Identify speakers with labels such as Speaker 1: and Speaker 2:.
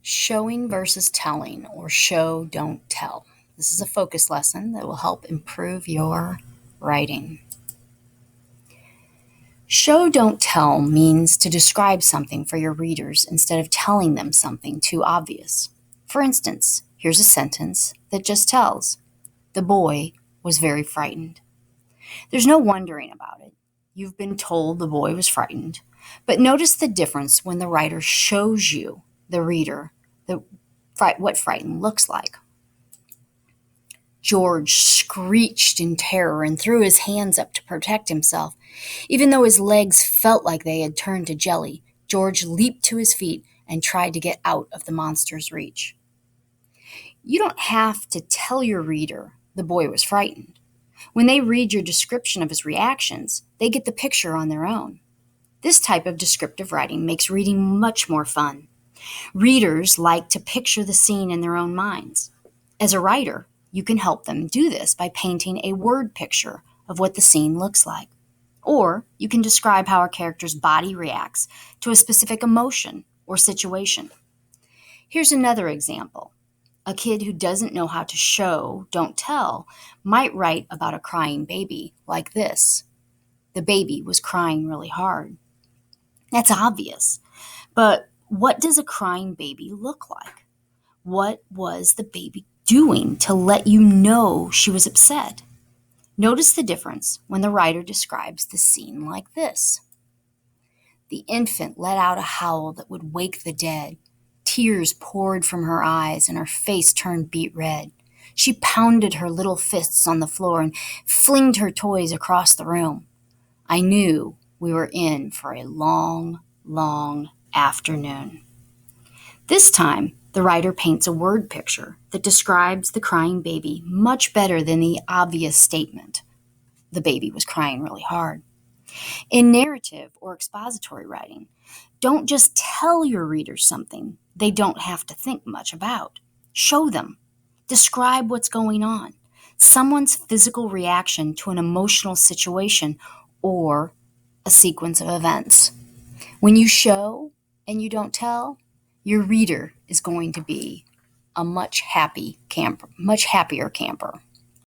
Speaker 1: Showing versus telling, or show, don't tell. This is a focus lesson that will help improve your writing. Show, don't tell means to describe something for your readers instead of telling them something too obvious. For instance, here's a sentence that just tells, "The boy was very frightened." There's no wondering about it. You've been told the boy was frightened, but notice the difference when the writer shows you, the reader, what frightened looks like. George screeched in terror and threw his hands up to protect himself. Even though his legs felt like they had turned to jelly, George leaped to his feet and tried to get out of the monster's reach. You don't have to tell your reader the boy was frightened. When they read your description of his reactions, they get the picture on their own. This type of descriptive writing makes reading much more fun. Readers like to picture the scene in their own minds. As a writer, you can help them do this by painting a word picture of what the scene looks like. Or you can describe how a character's body reacts to a specific emotion or situation. Here's another example. A kid who doesn't know how to show, don't tell, might write about a crying baby like this. The baby was crying really hard. That's obvious. But what does a crying baby look like? What was the baby doing to let you know she was upset? Notice the difference when the writer describes the scene like this. The infant let out a howl that would wake the dead. Tears poured from her eyes and her face turned beet red. She pounded her little fists on the floor and flinged her toys across the room. I knew we were in for a long, long afternoon. This time, the writer paints a word picture that describes the crying baby much better than the obvious statement. The baby was crying really hard. In narrative or expository writing, don't just tell your readers something they don't have to think much about. Show them. Describe what's going on. Someone's physical reaction to an emotional situation or a sequence of events. When you show and you don't tell, your reader is going to be a much happier camper.